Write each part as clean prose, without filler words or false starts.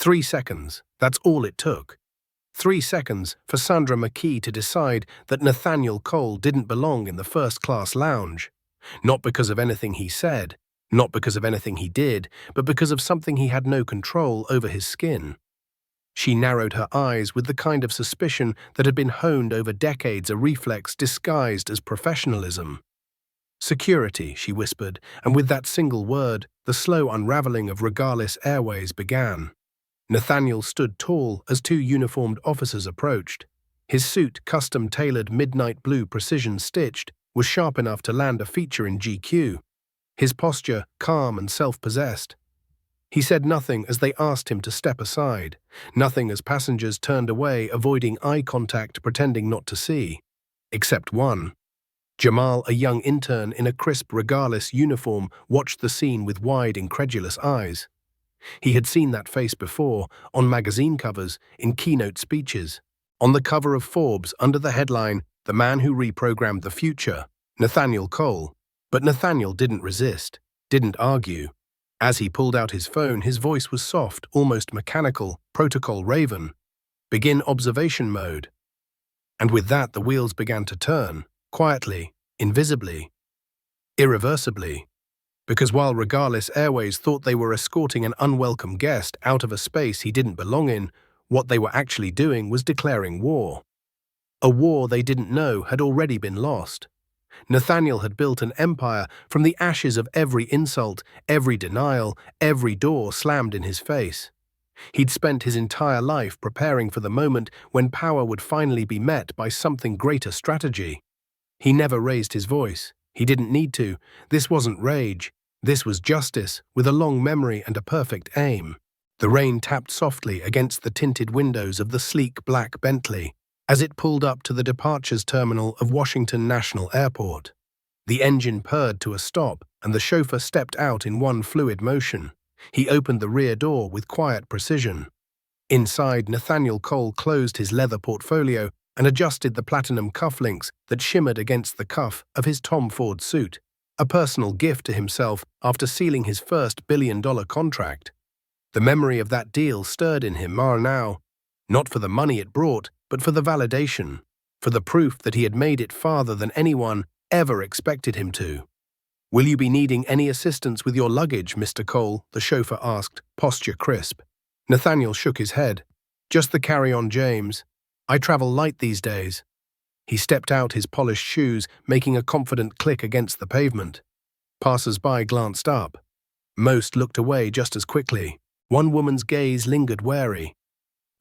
3 seconds, that's all it took. 3 seconds for Sandra McKee to decide that Nathaniel Cole didn't belong in the first-class lounge. Not because of anything he said, not because of anything he did, but because of something he had no control over his skin. She narrowed her eyes with the kind of suspicion that had been honed over decades, a reflex disguised as professionalism. "Security," she whispered, and with that single word, the slow unraveling of Regardless Airways began. Nathaniel stood tall as two uniformed officers approached. His suit, custom-tailored midnight blue precision-stitched, was sharp enough to land a feature in GQ. His posture, calm and self-possessed. He said nothing as they asked him to step aside, nothing as passengers turned away, avoiding eye contact, pretending not to see. Except one. Jamal, a young intern in a crisp Regardless uniform, watched the scene with wide, incredulous eyes. He had seen that face before, on magazine covers, in keynote speeches. On the cover of Forbes, under the headline, "The Man Who Reprogrammed the Future," Nathaniel Cole. But Nathaniel didn't resist, didn't argue. As he pulled out his phone, his voice was soft, almost mechanical, protocol raven. "Begin observation mode." And with that, the wheels began to turn, quietly, invisibly, irreversibly. Because while Regardless Airways thought they were escorting an unwelcome guest out of a space he didn't belong in, what they were actually doing was declaring war. A war they didn't know had already been lost. Nathaniel had built an empire from the ashes of every insult, every denial, every door slammed in his face. He'd spent his entire life preparing for the moment when power would finally be met by something greater: strategy. He never raised his voice. He didn't need to. This wasn't rage. This was justice, with a long memory and a perfect aim. The rain tapped softly against the tinted windows of the sleek black Bentley as it pulled up to the departures terminal of Washington National Airport. The engine purred to a stop, and the chauffeur stepped out in one fluid motion. He opened the rear door with quiet precision. Inside, Nathaniel Cole closed his leather portfolio and adjusted the platinum cufflinks that shimmered against the cuff of his Tom Ford suit, a personal gift to himself after sealing his first billion-dollar contract. The memory of that deal stirred in him now, not for the money it brought, but for the validation, for the proof that he had made it farther than anyone ever expected him to. "Will you be needing any assistance with your luggage, Mr. Cole?" the chauffeur asked, posture crisp. Nathaniel shook his head. "Just the carry-on, James. I travel light these days." He stepped out, his polished shoes making a confident click against the pavement. Passers-by glanced up. Most looked away just as quickly. One woman's gaze lingered wary.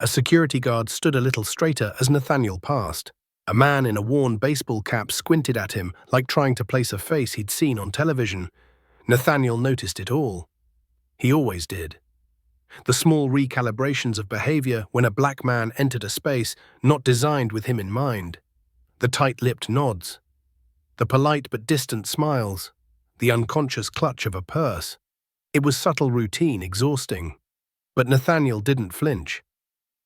A security guard stood a little straighter as Nathaniel passed. A man in a worn baseball cap squinted at him, like trying to place a face he'd seen on television. Nathaniel noticed it all. He always did. The small recalibrations of behavior when a black man entered a space not designed with him in mind. The tight-lipped nods. The polite but distant smiles. The unconscious clutch of a purse. It was subtle routine, exhausting. But Nathaniel didn't flinch.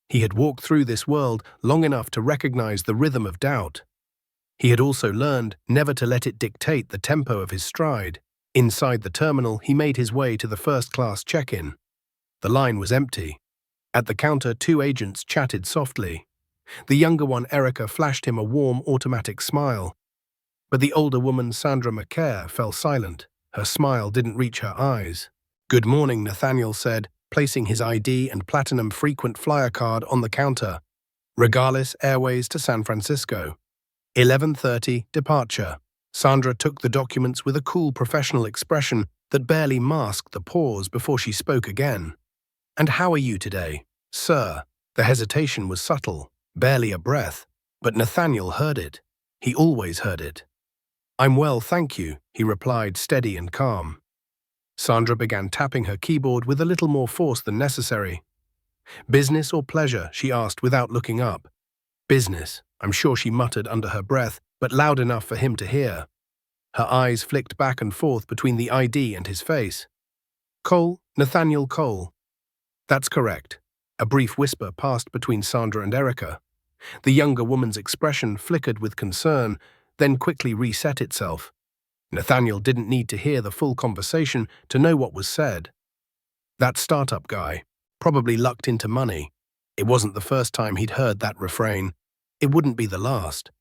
He had walked through this world long enough to recognize the rhythm of doubt. He had also learned never to let it dictate the tempo of his stride. Inside the terminal, he made his way to the first-class check-in. The line was empty. At the counter, two agents chatted softly. The younger one, Erica, flashed him a warm, automatic smile. But the older woman, Sandra McKee, fell silent. Her smile didn't reach her eyes. "Good morning," Nathaniel said, placing his ID and platinum frequent flyer card on the counter. "Regardless Airways to San Francisco. 11:30, departure." Sandra took the documents with a cool professional expression that barely masked the pause before she spoke again. "And how are you today, sir?" The hesitation was subtle, barely a breath, but Nathaniel heard it. He always heard it. "I'm well, thank you," he replied, steady and calm. Sandra began tapping her keyboard with a little more force than necessary. "Business or pleasure?" she asked without looking up. "Business," I'm sure she muttered under her breath, but loud enough for him to hear. Her eyes flicked back and forth between the ID and his face. "Cole, Nathaniel Cole." "That's correct." A brief whisper passed between Sandra and Erica. The younger woman's expression flickered with concern, then quickly reset itself. Nathaniel didn't need to hear the full conversation to know what was said. "That startup guy. Probably lucked into money. It wasn't the first time he'd heard that refrain. It wouldn't be the last.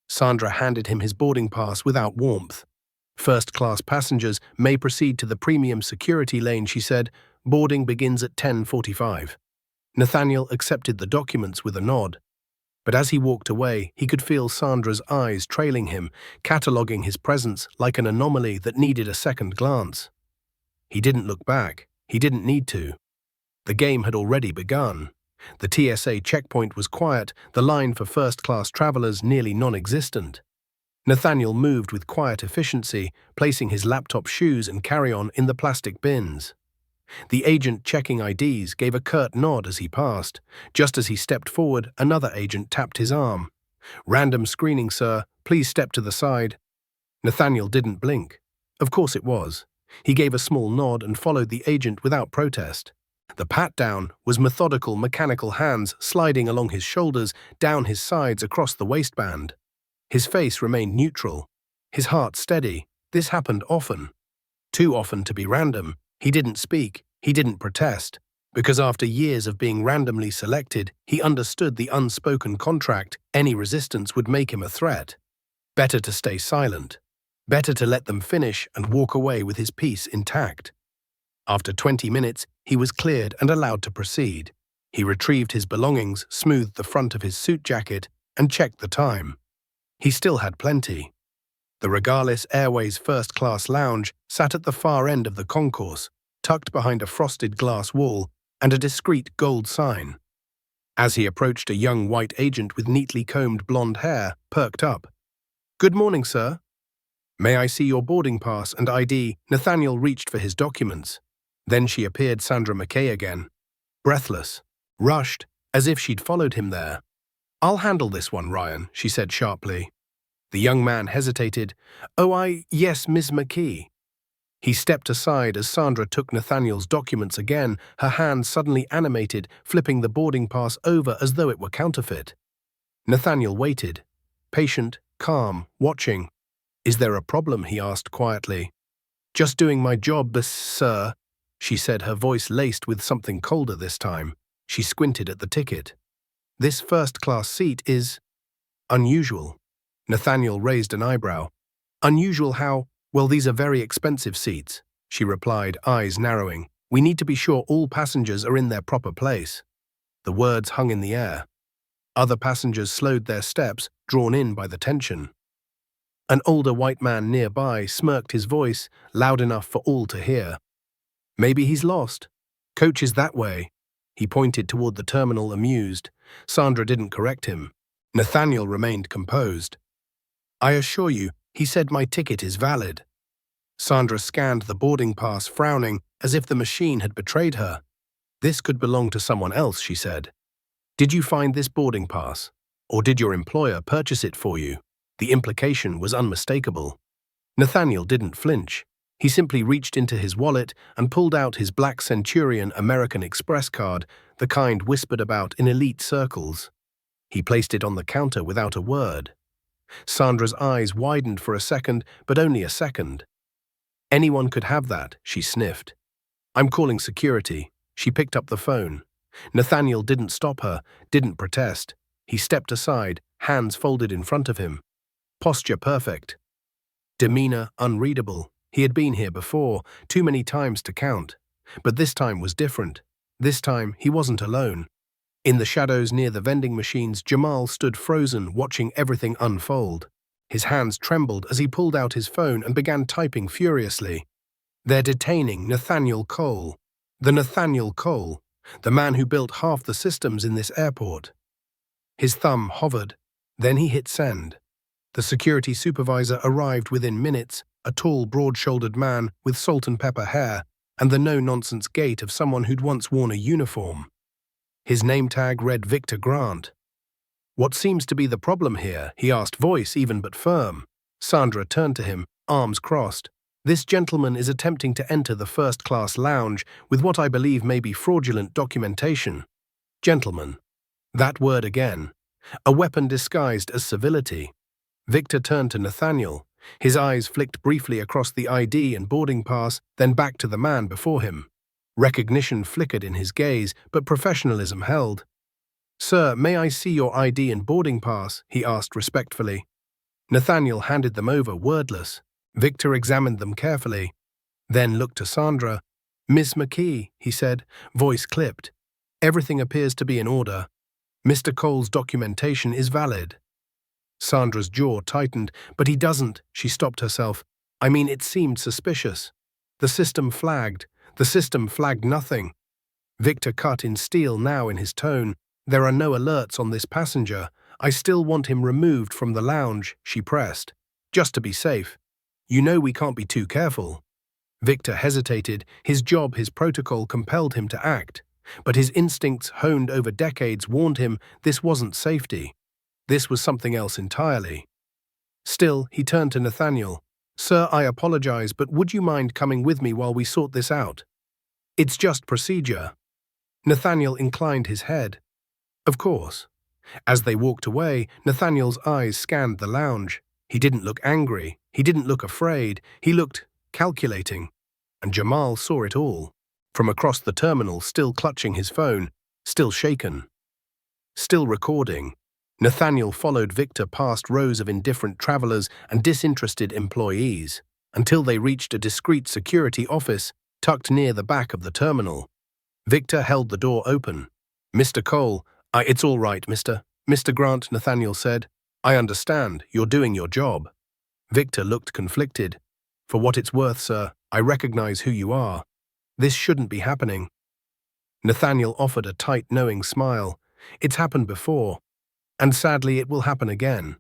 Sandra handed him his boarding pass without warmth. First-class passengers may proceed to the premium security lane, she said. Boarding begins at 10:45. Nathaniel accepted the documents with a nod. But as he walked away, he could feel Sandra's eyes trailing him, cataloguing his presence like an anomaly that needed a second glance. He didn't look back. He didn't need to. The game had already begun. The TSA checkpoint was quiet, the line for first-class travelers nearly non-existent. Nathaniel moved with quiet efficiency, placing his laptop, shoes and carry-on in the plastic bins. The agent checking IDs gave a curt nod as he passed. Just as he stepped forward, another agent tapped his arm. "Random screening, sir. Please step to the side." Nathaniel didn't blink. Of course it was. He gave a small nod and followed the agent without protest. The pat-down was methodical, mechanical hands sliding along his shoulders, down his sides, across the waistband. His face remained neutral, his heart steady. This happened often. Too often to be random. He didn't speak, he didn't protest, because after years of being randomly selected, he understood the unspoken contract. Any resistance would make him a threat. Better to stay silent. Better to let them finish and walk away with his peace intact. After 20 minutes, he was cleared and allowed to proceed. He retrieved his belongings, smoothed the front of his suit jacket, and checked the time. He still had plenty. The Regardless Airways first-class lounge sat at the far end of the concourse, tucked behind a frosted glass wall and a discreet gold sign. As he approached, a young white agent with neatly combed blonde hair perked up. "Good morning, sir." "May I see your boarding pass and ID?" Nathaniel reached for his documents. Then she appeared, Sandra McKay again. Breathless, rushed, as if she'd followed him there. "I'll handle this one, Ryan," she said sharply. The young man hesitated. "Oh, yes, Miss McKee." He stepped aside as Sandra took Nathaniel's documents again, her hand suddenly animated, flipping the boarding pass over as though it were counterfeit. Nathaniel waited, patient, calm, watching. "Is there a problem?" he asked quietly. "Just doing my job, sir," she said, her voice laced with something colder this time. She squinted at the ticket. "This first-class seat is unusual." Nathaniel raised an eyebrow. "Unusual how?" "Well, these are very expensive seats," she replied, eyes narrowing. "We need to be sure all passengers are in their proper place." The words hung in the air. Other passengers slowed their steps, drawn in by the tension. An older white man nearby smirked, his voice loud enough for all to hear. "Maybe he's lost. Coach is that way." He pointed toward the terminal, amused. Sandra didn't correct him. Nathaniel remained composed. "I assure you," he said, "my ticket is valid." Sandra scanned the boarding pass, frowning, as if the machine had betrayed her. "This could belong to someone else," she said. "Did you find this boarding pass? Or did your employer purchase it for you?" The implication was unmistakable. Nathaniel didn't flinch. He simply reached into his wallet and pulled out his black Centurion American Express card, the kind whispered about in elite circles. He placed it on the counter without a word. Sandra's eyes widened for a second, but only a second. "Anyone could have that," she sniffed. "I'm calling security." She picked up the phone. Nathaniel didn't stop her, didn't protest. He stepped aside, hands folded in front of him. Posture perfect. Demeanor unreadable. He had been here before, too many times to count. But this time was different. This time he wasn't alone. In the shadows near the vending machines, Jamal stood frozen, watching everything unfold. His hands trembled as he pulled out his phone and began typing furiously. "They're detaining Nathaniel Cole. The Nathaniel Cole, the man who built half the systems in this airport." His thumb hovered. Then he hit send. The security supervisor arrived within minutes, a tall, broad-shouldered man with salt and pepper hair and the no-nonsense gait of someone who'd once worn a uniform. His name tag read Victor Grant. "What seems to be the problem here?" he asked, voice even but firm. Sandra turned to him, arms crossed. "This gentleman is attempting to enter the first-class lounge with what I believe may be fraudulent documentation." Gentleman. That word again. A weapon disguised as civility. Victor turned to Nathaniel. His eyes flicked briefly across the ID and boarding pass, then back to the man before him. Recognition flickered in his gaze, but professionalism held. "Sir, may I see your ID and boarding pass?" he asked respectfully. Nathaniel handed them over, wordless. Victor examined them carefully, then looked to Sandra. "Miss McKee," he said, voice clipped. "Everything appears to be in order. Mr. Cole's documentation is valid." Sandra's jaw tightened. "But he doesn't," she stopped herself. "I mean, it seemed suspicious. The system flagged. The system flagged nothing." Victor cut in steel now in his tone. "There are no alerts on this passenger. I still want him removed from the lounge," she pressed. "Just to be safe. You know we can't be too careful." Victor hesitated. His job, his protocol compelled him to act. But his instincts, honed over decades, warned him this wasn't safety. This was something else entirely. Still, he turned to Nathaniel. "Sir, I apologize, but would you mind coming with me while we sort this out? It's just procedure." Nathaniel inclined his head. "Of course." As they walked away, Nathaniel's eyes scanned the lounge. He didn't look angry. He didn't look afraid. He looked calculating. And Jamal saw it all. From across the terminal, still clutching his phone, still shaken, still recording, Nathaniel followed Victor past rows of indifferent travelers and disinterested employees, until they reached a discreet security office tucked near the back of the terminal. Victor held the door open. "Mr. Cole, it's all right, Mr. Grant," Nathaniel said. "I understand, you're doing your job." Victor looked conflicted. "For what it's worth, sir, I recognize who you are. This shouldn't be happening." Nathaniel offered a tight, knowing smile. "It's happened before, and sadly it will happen again."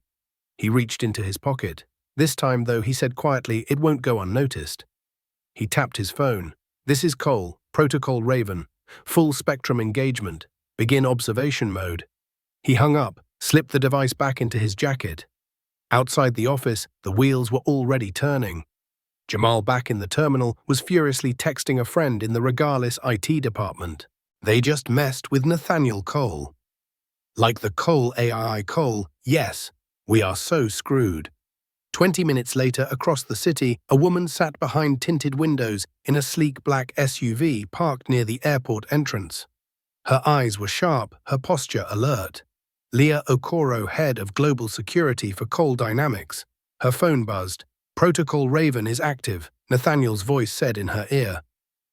He reached into his pocket. This time, though, he said quietly, "It won't go unnoticed." He tapped his phone. "This is Cole, Protocol Raven. Full spectrum engagement. Begin observation mode." He hung up, slipped the device back into his jacket. Outside the office, the wheels were already turning. Jamal, back in the terminal, was furiously texting a friend in the regardless IT department. They just messed with Nathaniel Cole. Like the Cole AI Cole, yes, we are so screwed. 20 minutes later, across the city, a woman sat behind tinted windows in a sleek black SUV parked near the airport entrance. Her eyes were sharp, her posture alert. Leah Okoro, head of global security for Cole Dynamics. Her phone buzzed. "Protocol Raven is active," Nathaniel's voice said in her ear.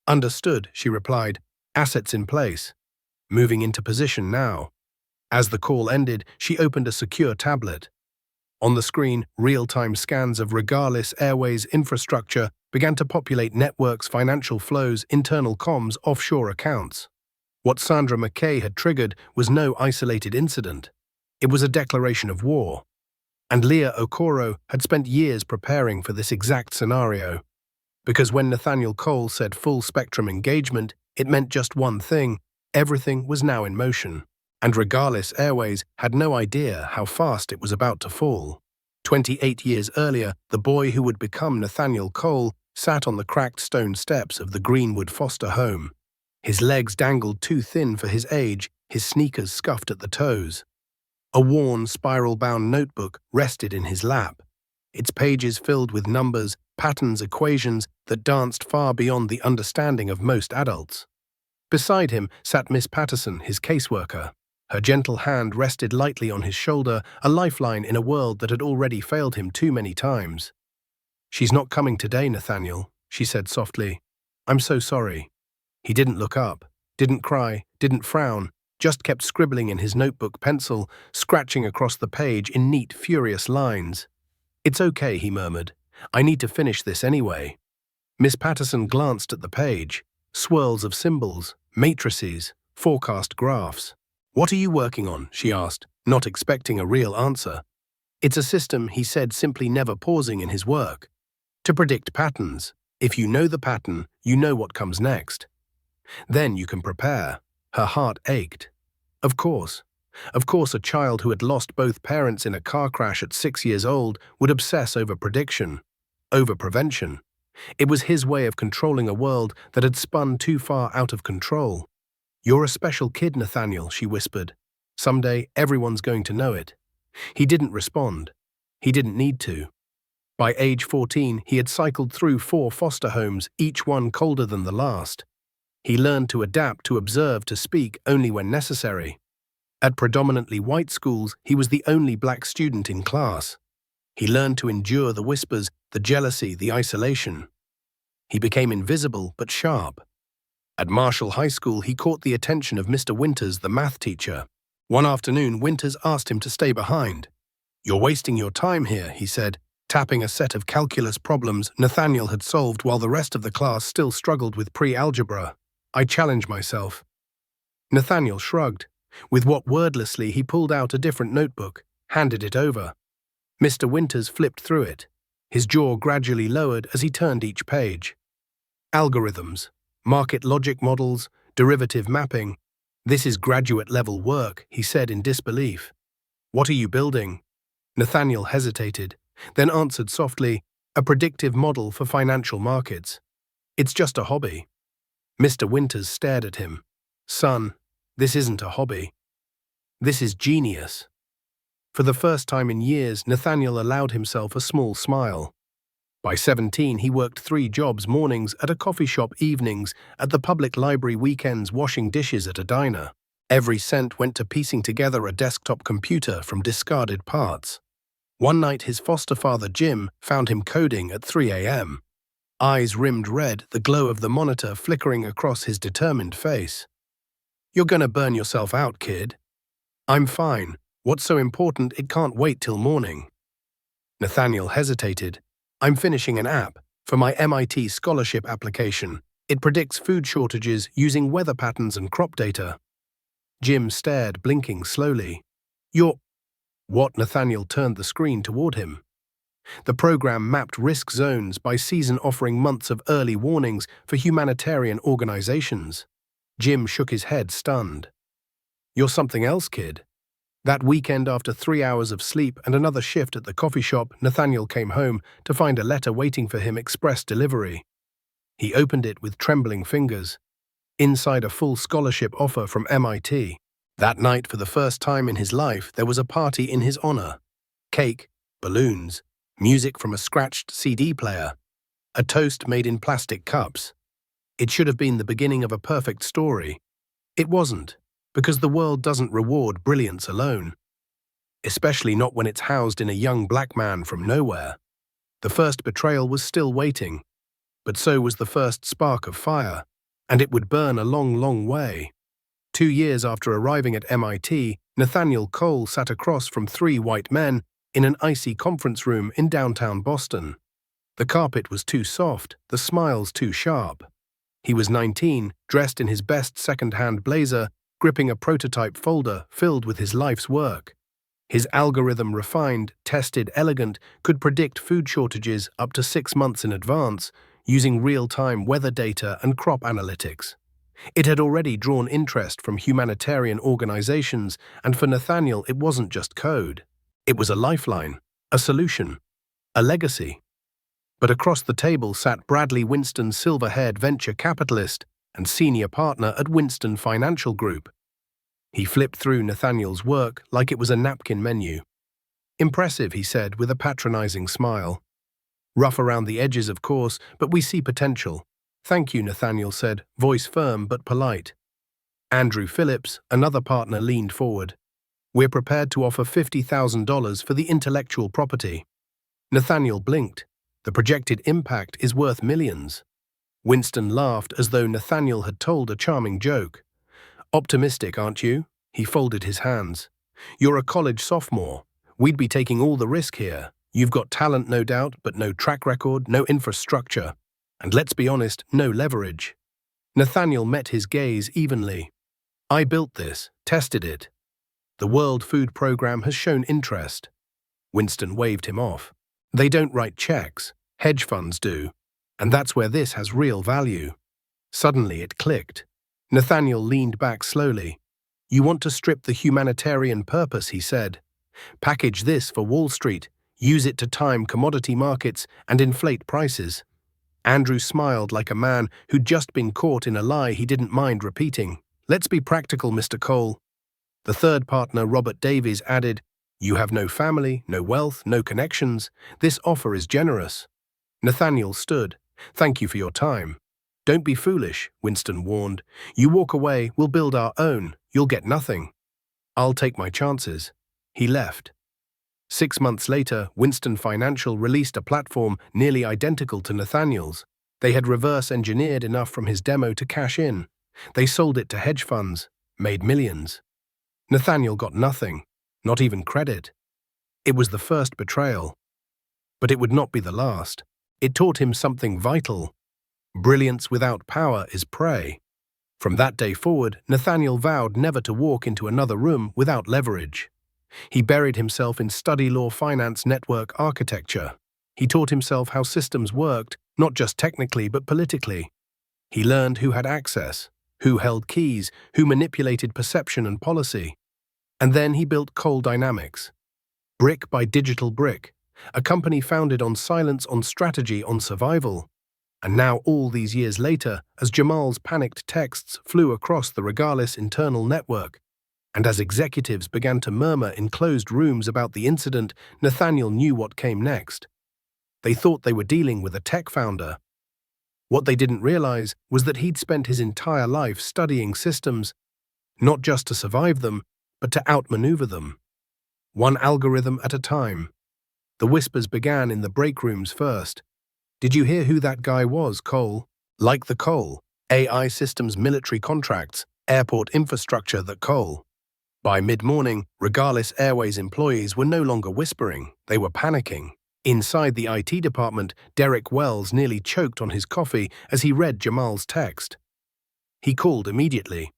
"Understood," she replied. "Assets in place. Moving into position now." As the call ended, she opened a secure tablet. On the screen, real-time scans of Regardless Airways infrastructure began to populate networks, financial flows, internal comms, offshore accounts. What Sandra McKay had triggered was no isolated incident. It was a declaration of war. And Leah Okoro had spent years preparing for this exact scenario. Because when Nathaniel Cole said full-spectrum engagement, it meant just one thing: everything was now in motion. And Regardless Airways had no idea how fast it was about to fall. 28 years earlier, the boy who would become Nathaniel Cole sat on the cracked stone steps of the Greenwood foster home. His legs dangled too thin for his age, his sneakers scuffed at the toes. A worn, spiral-bound notebook rested in his lap, its pages filled with numbers, patterns, equations that danced far beyond the understanding of most adults. Beside him sat Miss Patterson, his caseworker. Her gentle hand rested lightly on his shoulder, a lifeline in a world that had already failed him too many times. "She's not coming today, Nathaniel," she said softly. "I'm so sorry." He didn't look up, didn't cry, didn't frown, just kept scribbling in his notebook pencil, scratching across the page in neat, furious lines. "It's okay," he murmured. "I need to finish this anyway." Miss Patterson glanced at the page. Swirls of symbols, matrices, forecast graphs. "What are you working on?" she asked, not expecting a real answer. "It's a system," he said, simply never pausing in his work. "To predict patterns. If you know the pattern, you know what comes next. Then you can prepare." Her heart ached. Of course. Of course, a child who had lost both parents in a car crash at 6 years old would obsess over prediction, over prevention. It was his way of controlling a world that had spun too far out of control. "You're a special kid, Nathaniel," she whispered. "Someday, everyone's going to know it." He didn't respond. He didn't need to. By age 14, he had cycled through 4 foster homes, each one colder than the last. He learned to adapt, to observe, to speak only when necessary. At predominantly white schools, he was the only black student in class. He learned to endure the whispers, the jealousy, the isolation. He became invisible but sharp. At Marshall High School, he caught the attention of Mr. Winters, the math teacher. One afternoon, Winters asked him to stay behind. "You're wasting your time here," he said, tapping a set of calculus problems Nathaniel had solved while the rest of the class still struggled with pre-algebra. "I challenge myself." Nathaniel shrugged. With what wordlessly, he pulled out a different notebook, handed it over. Mr. Winters flipped through it. His jaw gradually lowered as he turned each page. Algorithms, market logic models, derivative mapping. "This is graduate-level work," he said in disbelief. "What are you building?" Nathaniel hesitated, then answered softly, "A predictive model for financial markets. It's just a hobby." Mr. Winters stared at him. "Son, this isn't a hobby. This is genius." For the first time in years, Nathaniel allowed himself a small smile. By 17, he worked 3 jobs: mornings at a coffee shop, evenings at the public library, weekends washing dishes at a diner. Every cent went to piecing together a desktop computer from discarded parts. One night, his foster father, Jim, found him coding at 3 a.m. Eyes rimmed red, the glow of the monitor flickering across his determined face. "You're gonna burn yourself out, kid." "I'm fine. What's so important it can't wait till morning?" Nathaniel hesitated. "I'm finishing an app for my MIT scholarship application. It predicts food shortages using weather patterns and crop data." Jim stared, blinking slowly. "You're—" What? Nathaniel turned the screen toward him. The program mapped risk zones by season, offering months of early warnings for humanitarian organizations. Jim shook his head, stunned. "You're something else, kid." That weekend, after 3 hours of sleep and another shift at the coffee shop, Nathaniel came home to find a letter waiting for him, express delivery. He opened it with trembling fingers. Inside, a full scholarship offer from MIT. That night, for the first time in his life, there was a party in his honor. Cake, balloons, music from a scratched CD player, a toast made in plastic cups. It should have been the beginning of a perfect story. It wasn't, because the world doesn't reward brilliance alone, especially not when it's housed in a young black man from nowhere. The first betrayal was still waiting, but so was the first spark of fire, and it would burn a long, long way. 2 years after arriving at MIT, Nathaniel Cole sat across from 3 white men in an icy conference room in downtown Boston. The carpet was too soft, the smiles too sharp. He was 19, dressed in his best second-hand blazer, gripping a prototype folder filled with his life's work. His algorithm, refined, tested, elegant, could predict food shortages up to 6 months in advance, using real-time weather data and crop analytics. It had already drawn interest from humanitarian organizations, and for Nathaniel, it wasn't just code. It was a lifeline, a solution, a legacy. But across the table sat Bradley Winston, silver-haired venture capitalist and senior partner at Winston Financial Group. He flipped through Nathaniel's work like it was a napkin menu. "Impressive," he said with a patronizing smile. "Rough around the edges, of course, but we see potential." "Thank you," Nathaniel said, voice firm but polite. Andrew Phillips, another partner, leaned forward. "We're prepared to offer $50,000 for the intellectual property." Nathaniel blinked. The projected impact is worth millions. Winston laughed as though Nathaniel had told a charming joke. "Optimistic, aren't you?" He folded his hands. "You're a college sophomore. We'd be taking all the risk here. You've got talent, no doubt, but no track record, no infrastructure. And let's be honest, no leverage." Nathaniel met his gaze evenly. "I built this, tested it. The World Food Program has shown interest." Winston waved him off. "They don't write checks. Hedge funds do. And that's where this has real value." Suddenly it clicked. Nathaniel leaned back slowly. "You want to strip the humanitarian purpose," he said. "Package this for Wall Street, use it to time commodity markets and inflate prices." Andrew smiled like a man who'd just been caught in a lie he didn't mind repeating. "Let's be practical, Mr. Cole." The third partner, Robert Davies, added, "You have no family, no wealth, no connections. This offer is generous." Nathaniel stood. "Thank you for your time." Don't be foolish, Winston warned. You walk away, we'll build our own. You'll get nothing. I'll take my chances. He left. 6 months later, Winston Financial released a platform nearly identical to Nathaniel's. They had reverse-engineered enough from his demo to cash in. They sold it to hedge funds, made millions. Nathaniel got nothing, not even credit. It was the first betrayal. But it would not be the last. It taught him something vital. Brilliance without power is prey. From that day forward, Nathaniel vowed never to walk into another room without leverage. He buried himself in study law finance network architecture. He taught himself how systems worked, not just technically but politically. He learned who had access, who held keys, who manipulated perception and policy. And then he built Cole Dynamics. Brick by digital brick, a company founded on silence, on strategy, on survival. And now, all these years later, as Jamal's panicked texts flew across the Regardless internal network, and as executives began to murmur in closed rooms about the incident, Nathaniel knew what came next. They thought they were dealing with a tech founder. What they didn't realize was that he'd spent his entire life studying systems, not just to survive them, but to outmaneuver them. One algorithm at a time. The whispers began in the break rooms first. Did you hear who that guy was, Cole? Like the Cole. AI systems, military contracts, airport infrastructure, the Cole. By mid-morning, Regardless Airways employees were no longer whispering, they were panicking. Inside the IT department, Derek Wells nearly choked on his coffee as he read Jamal's text. He called immediately.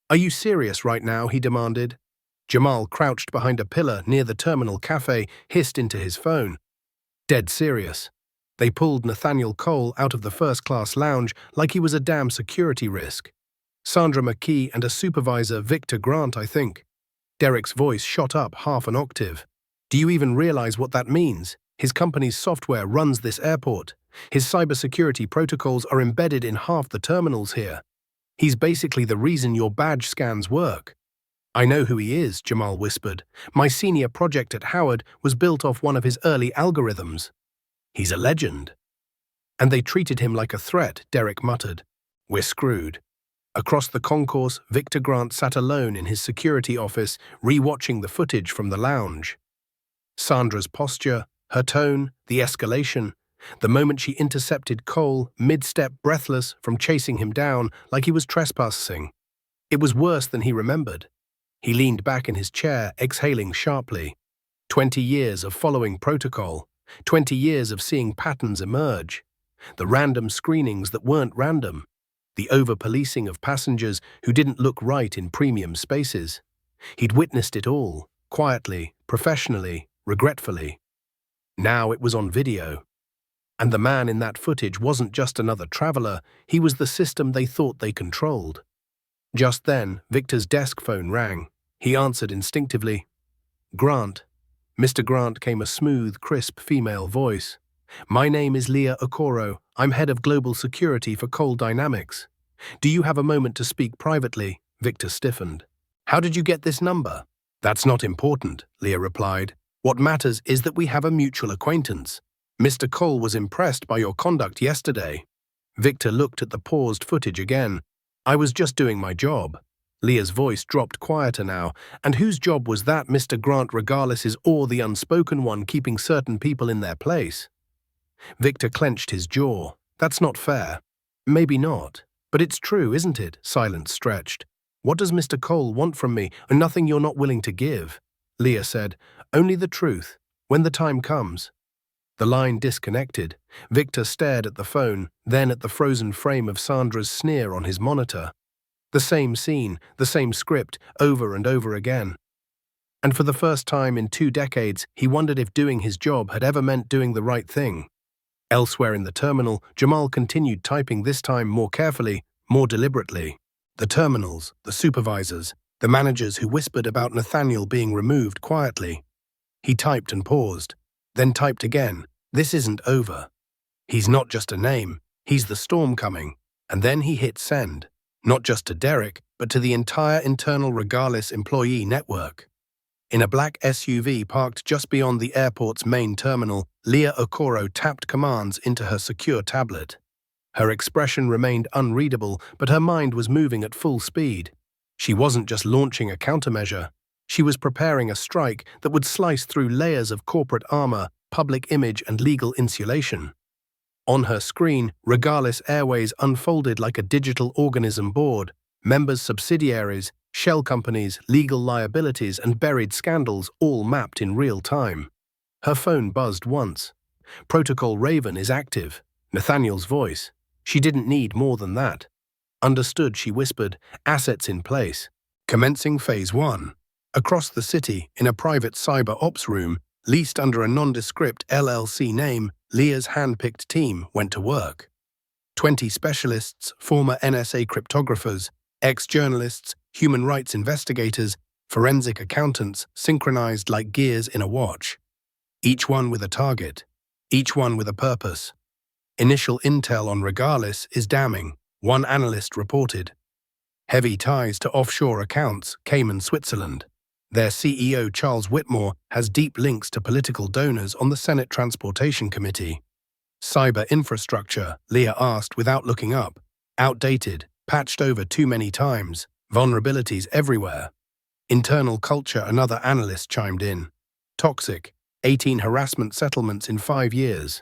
"Are you serious right now?" he demanded. Jamal, crouched behind a pillar near the terminal cafe, hissed into his phone. Dead serious. They pulled Nathaniel Cole out of the first-class lounge like he was a damn security risk. Sandra McKee and a supervisor, Victor Grant, I think. Derek's voice shot up half an octave. Do you even realize what that means? His company's software runs this airport. His cybersecurity protocols are embedded in half the terminals here. He's basically the reason your badge scans work. I know who he is, Jamal whispered. My senior project at Howard was built off one of his early algorithms. He's a legend. And they treated him like a threat, Derek muttered. We're screwed. Across the concourse, Victor Grant sat alone in his security office, re-watching the footage from the lounge. Sandra's posture, her tone, the escalation. The moment she intercepted Cole, mid-step, breathless, from chasing him down like he was trespassing. It was worse than he remembered. He leaned back in his chair, exhaling sharply. 20 years of following protocol. 20 years of seeing patterns emerge. The random screenings that weren't random. The over-policing of passengers who didn't look right in premium spaces. He'd witnessed it all, quietly, professionally, regretfully. Now it was on video. And the man in that footage wasn't just another traveler, he was the system they thought they controlled. Just then, Victor's desk phone rang. He answered instinctively. Grant. Mr. Grant came a smooth, crisp female voice. My name is Leah Okoro. I'm head of global security for Cole Dynamics. Do you have a moment to speak privately? Victor stiffened. How did you get this number? That's not important, Leah replied. What matters is that we have a mutual acquaintance. Mr. Cole was impressed by your conduct yesterday. Victor looked at the paused footage again. I was just doing my job. Leah's voice dropped quieter now. And whose job was that, Mr. Grant, regardless or the unspoken one keeping certain people in their place? Victor clenched his jaw. That's not fair. Maybe not. But it's true, isn't it? Silence stretched. What does Mr. Cole want from me? Nothing you're not willing to give. Leah said, only the truth, when the time comes. The line disconnected. Victor stared at the phone, then at the frozen frame of Sandra's sneer on his monitor. The same scene, the same script, over and over again. And for the first time in 2 decades, he wondered if doing his job had ever meant doing the right thing. Elsewhere in the terminal, Jamal continued typing, this time more carefully, more deliberately. The terminals, the supervisors, the managers who whispered about Nathaniel being removed quietly. He typed and paused, then typed again. This isn't over. He's not just a name, he's the storm coming. And then he hit send. Not just to Derek, but to the entire internal Regardless employee network. In a black SUV parked just beyond the airport's main terminal, Leah Okoro tapped commands into her secure tablet. Her expression remained unreadable, but her mind was moving at full speed. She wasn't just launching a countermeasure. She was preparing a strike that would slice through layers of corporate armor, public image, and legal insulation. On her screen, Regalis Airways unfolded like a digital organism board, members' subsidiaries, shell companies, legal liabilities, and buried scandals all mapped in real time. Her phone buzzed once. Protocol Raven is active. Nathaniel's voice. She didn't need more than that. Understood, she whispered, assets in place. Commencing Phase 1. Across the city, in a private cyber ops room, leased under a nondescript LLC name, Leah's hand-picked team went to work. 20 specialists, former NSA cryptographers, ex-journalists, human rights investigators, forensic accountants, synchronized like gears in a watch. Each one with a target. Each one with a purpose. Initial intel on Regalis is damning, one analyst reported. Heavy ties to offshore accounts, Cayman, Switzerland. Their CEO, Charles Whitmore, has deep links to political donors on the Senate Transportation Committee. Cyber infrastructure, Leah asked without looking up. Outdated, patched over too many times, vulnerabilities everywhere. Internal culture, another analyst chimed in. Toxic, 18 harassment settlements in 5 years.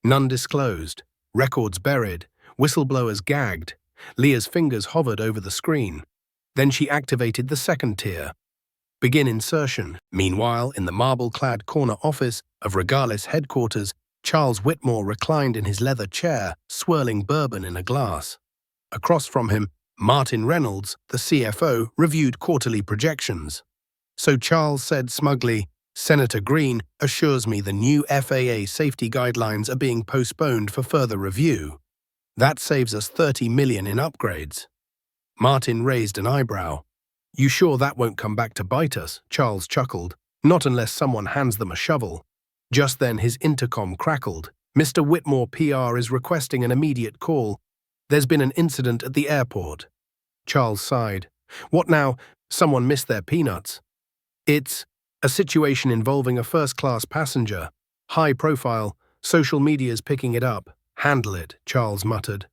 None disclosed, records buried, whistleblowers gagged. Leah's fingers hovered over the screen. Then she activated the second tier. Begin insertion. Meanwhile, in the marble-clad corner office of Regalis headquarters, Charles Whitmore reclined in his leather chair, swirling bourbon in a glass. Across from him, Martin Reynolds, the CFO, reviewed quarterly projections. So Charles said smugly, Senator Green assures me the new FAA safety guidelines are being postponed for further review. That saves us $30 million in upgrades. Martin raised an eyebrow. You sure that won't come back to bite us? Charles chuckled. Not unless someone hands them a shovel. Just then his intercom crackled. Mr. Whitmore PR is requesting an immediate call. There's been an incident at the airport. Charles sighed. What now? Someone missed their peanuts. It's a situation involving a first-class passenger. High profile. Social media's picking it up. Handle it, Charles muttered.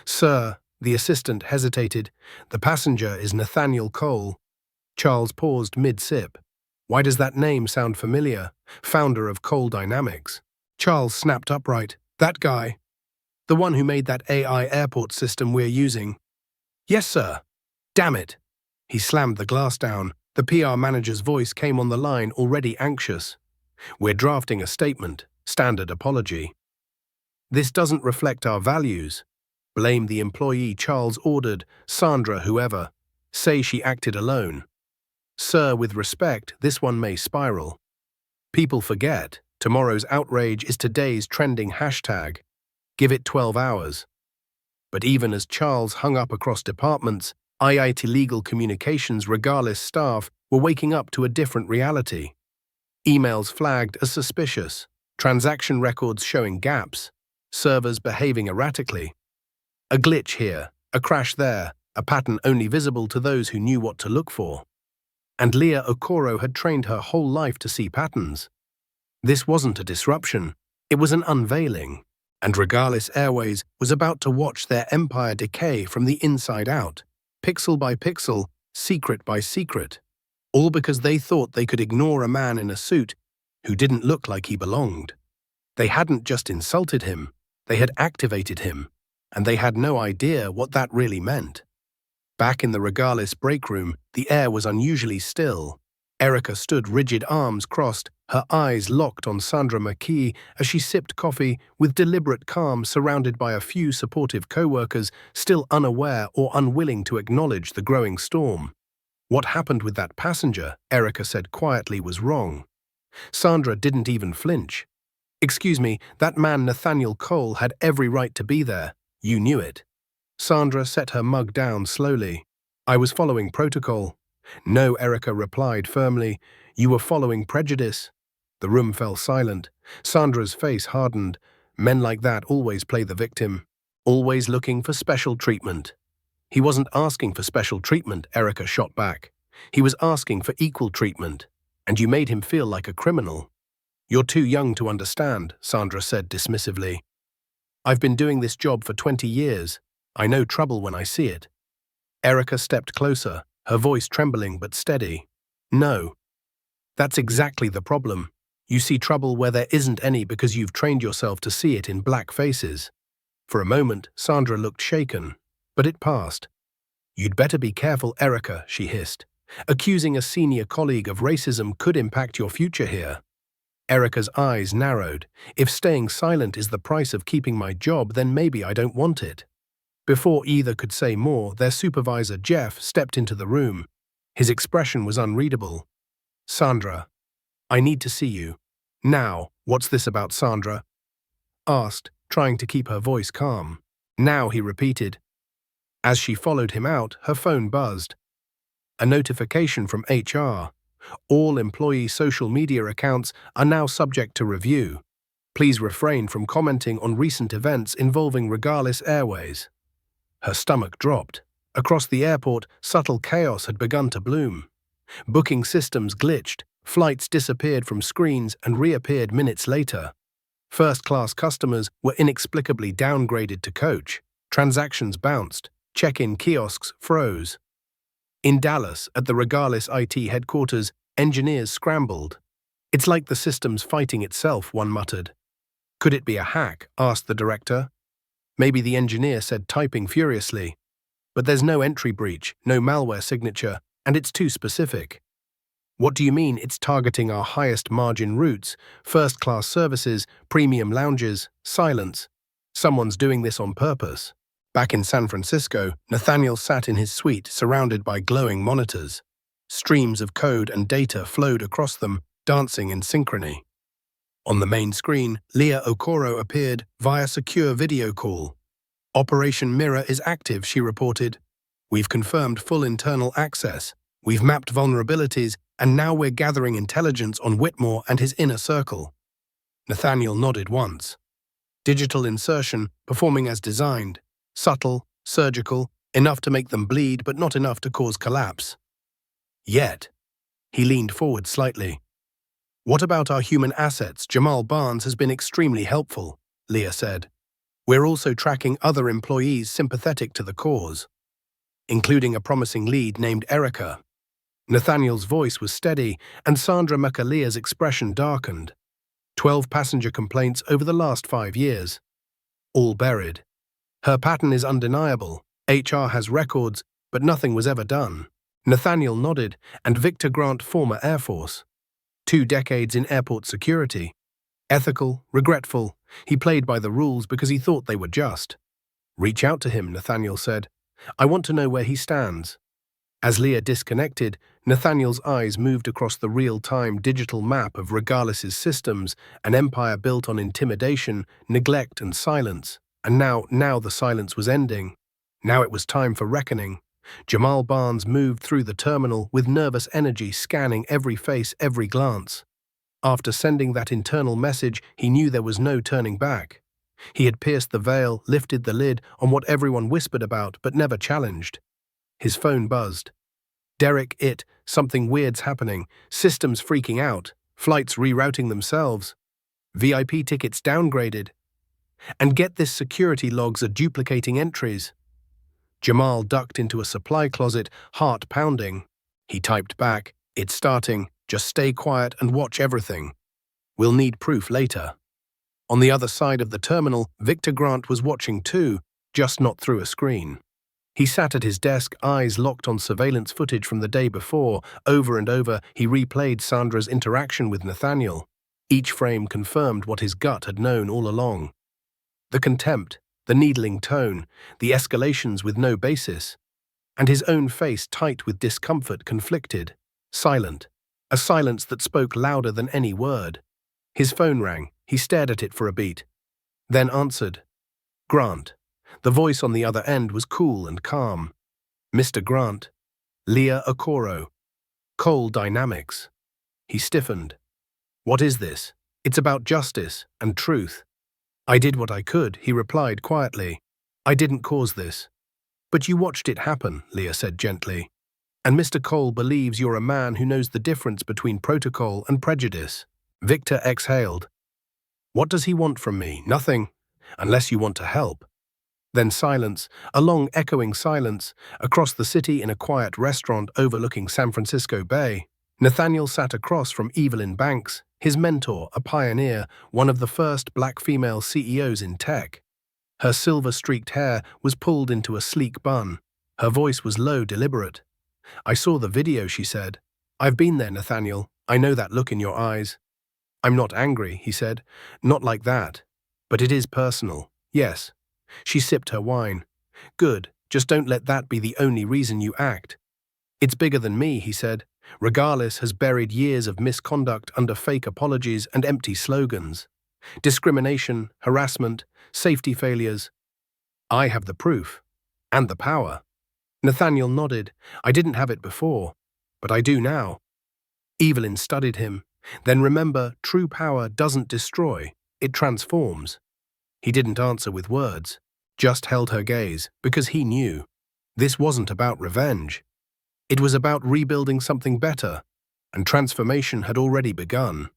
Sir, the assistant hesitated. The passenger is Nathaniel Cole. Charles paused mid-sip. Why does that name sound familiar? Founder of Cole Dynamics. Charles snapped upright. That guy. The one who made that AI airport system we're using. Yes, sir. Damn it. He slammed the glass down. The PR manager's voice came on the line, already anxious. We're drafting a statement. Standard apology. This doesn't reflect our values. Blame the employee, Charles ordered. Sandra, whoever. Say she acted alone. Sir, with respect, this one may spiral. People forget. Tomorrow's outrage is today's trending hashtag. Give it 12 hours. But even as Charles hung up across departments, IIT Legal Communications Regalis staff were waking up to a different reality. Emails flagged as suspicious, transaction records showing gaps, servers behaving erratically. A glitch here, a crash there, a pattern only visible to those who knew what to look for. And Leah Okoro had trained her whole life to see patterns. This wasn't a disruption, it was an unveiling, and Regalis Airways was about to watch their empire decay from the inside out, pixel by pixel, secret by secret, all because they thought they could ignore a man in a suit who didn't look like he belonged. They hadn't just insulted him, they had activated him, and they had no idea what that really meant. Back in the Regalis break room, the air was unusually still. Erica stood rigid, arms crossed, her eyes locked on Sandra McKee as she sipped coffee with deliberate calm, surrounded by a few supportive co-workers still unaware or unwilling to acknowledge the growing storm. What happened with that passenger, Erica said quietly, was wrong. Sandra didn't even flinch. Excuse me, that man Nathaniel Cole had every right to be there. You knew it. Sandra set her mug down slowly. I was following protocol. No, Erica replied firmly. You were following prejudice. The room fell silent. Sandra's face hardened. Men like that always play the victim. Always looking for special treatment. He wasn't asking for special treatment, Erica shot back. He was asking for equal treatment. And you made him feel like a criminal. You're too young to understand, Sandra said dismissively. I've been doing this job for 20 years. I know trouble when I see it. Erica stepped closer, her voice trembling but steady. No. That's exactly the problem. You see trouble where there isn't any because you've trained yourself to see it in black faces. For a moment, Sandra looked shaken, but it passed. You'd better be careful, Erica, she hissed. Accusing a senior colleague of racism could impact your future here. Erica's eyes narrowed. If staying silent is the price of keeping my job, then maybe I don't want it. Before either could say more, their supervisor, Jeff, stepped into the room. His expression was unreadable. Sandra, I need to see you. Now. What's this about, Sandra? Asked, trying to keep her voice calm. Now, he repeated. As she followed him out, her phone buzzed. A notification from HR. All employee social media accounts are now subject to review. Please refrain from commenting on recent events involving Regardless Airways. Her stomach dropped. Across the airport, subtle chaos had begun to bloom. Booking systems glitched, flights disappeared from screens and reappeared minutes later. First-class customers were inexplicably downgraded to coach. Transactions bounced. Check-in kiosks froze. In Dallas, at the Regardless IT headquarters, engineers scrambled. It's like the system's fighting itself, one muttered. Could it be a hack? Asked the director. Maybe, the engineer said, typing furiously. But there's no entry breach, no malware signature, and it's too specific. What do you mean it's targeting our highest margin routes, first-class services, premium lounges, silence? Someone's doing this on purpose. Back in San Francisco, Nathaniel sat in his suite surrounded by glowing monitors. Streams of code and data flowed across them, dancing in synchrony. On the main screen, Leah Okoro appeared via secure video call. Operation Mirror is active, she reported. We've confirmed full internal access. We've mapped vulnerabilities, and now we're gathering intelligence on Whitmore and his inner circle. Nathaniel nodded once. Digital insertion, performing as designed. Subtle, surgical, enough to make them bleed but not enough to cause collapse. Yet, he leaned forward slightly. What about our human assets? Jamal Barnes has been extremely helpful, Leah said. We're also tracking other employees sympathetic to the cause, including a promising lead named Erica. Nathaniel's voice was steady, and Sandra McAleer's expression darkened. 12 passenger complaints over the last 5 years. All buried. Her pattern is undeniable. HR has records, but nothing was ever done. Nathaniel nodded, and Victor Grant, former Air Force. 2 decades in airport security. Ethical, regretful, he played by the rules because he thought they were just. Reach out to him, Nathaniel said. I want to know where he stands. As Leah disconnected, Nathaniel's eyes moved across the real-time digital map of Regardless's systems, an empire built on intimidation, neglect, and silence. And now the silence was ending. Now it was time for reckoning. Jamal Barnes moved through the terminal with nervous energy, scanning every face, every glance. After sending that internal message, he knew there was no turning back. He had pierced the veil, lifted the lid on what everyone whispered about but never challenged. His phone buzzed. Derek, something weird's happening. Systems freaking out. Flights rerouting themselves. VIP tickets downgraded. And get this, security logs are duplicating entries. Jamal ducked into a supply closet, heart pounding. He typed back, it's starting, just stay quiet and watch everything. We'll need proof later. On the other side of the terminal, Victor Grant was watching too, just not through a screen. He sat at his desk, eyes locked on surveillance footage from the day before. Over and over, he replayed Sandra's interaction with Nathaniel. Each frame confirmed what his gut had known all along. The contempt, the needling tone, the escalations with no basis, and his own face tight with discomfort conflicted, silent, a silence that spoke louder than any word. His phone rang, he stared at it for a beat, then answered. Grant. The voice on the other end was cool and calm. Mr. Grant. Leah Okoro. Coal Dynamics. He stiffened. What is this? It's about justice and truth. I did what I could, he replied quietly. I didn't cause this. But you watched it happen, Leah said gently. And Mr. Cole believes you're a man who knows the difference between protocol and prejudice. Victor exhaled. What does he want from me? Nothing. unless you want to help. Then silence, a long echoing silence, across the city in a quiet restaurant overlooking San Francisco Bay. Nathaniel sat across from Evelyn Banks, his mentor, a pioneer, one of the first black female CEOs in tech. Her silver-streaked hair was pulled into a sleek bun. Her voice was low, deliberate. "I saw the video," she said. "I've been there, Nathaniel. I know that look in your eyes." "I'm not angry," he said. "Not like that. But it is personal. Yes." She sipped her wine. "Good. Just don't let that be the only reason you act." "It's bigger than me," he said. "Regardless has buried years of misconduct under fake apologies and empty slogans. Discrimination, harassment, safety failures. I have the proof. And the power." Nathaniel nodded. "I didn't have it before, but I do now." Evelyn studied him. "Then remember, true power doesn't destroy, it transforms." He didn't answer with words, just held her gaze, because he knew. This wasn't about revenge. It was about rebuilding something better, and transformation had already begun.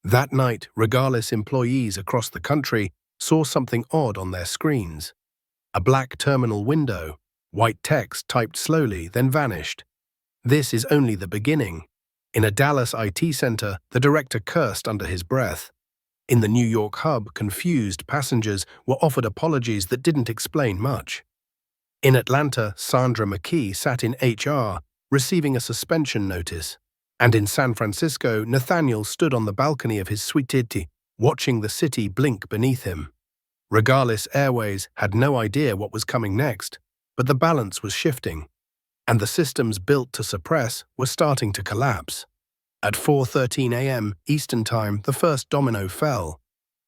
That night, Regardless employees across the country saw something odd on their screens. A black terminal window, white text typed slowly, then vanished. "This is only the beginning." In a Dallas IT center, the director cursed under his breath. In the New York hub, confused passengers were offered apologies that didn't explain much. In Atlanta, Sandra McKee sat in HR, receiving a suspension notice. And in San Francisco, Nathaniel stood on the balcony of his suite, watching the city blink beneath him. Regardless Airways had no idea what was coming next, but the balance was shifting, and the systems built to suppress were starting to collapse. At 4:13 a.m. Eastern Time, the first domino fell.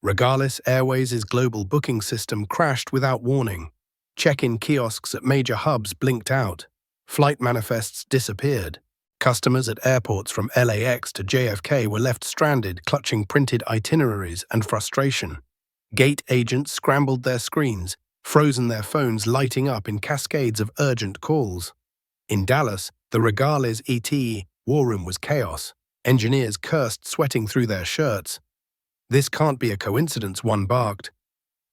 Regardless Airways' global booking system crashed without warning. Check-in kiosks at major hubs blinked out. Flight manifests disappeared. Customers at airports from LAX to JFK were left stranded, clutching printed itineraries and frustration. Gate agents scrambled their screens, frozen their phones lighting up in cascades of urgent calls. In Dallas, the Regardless ET war room was chaos. Engineers cursed, sweating through their shirts. "This can't be a coincidence," one barked.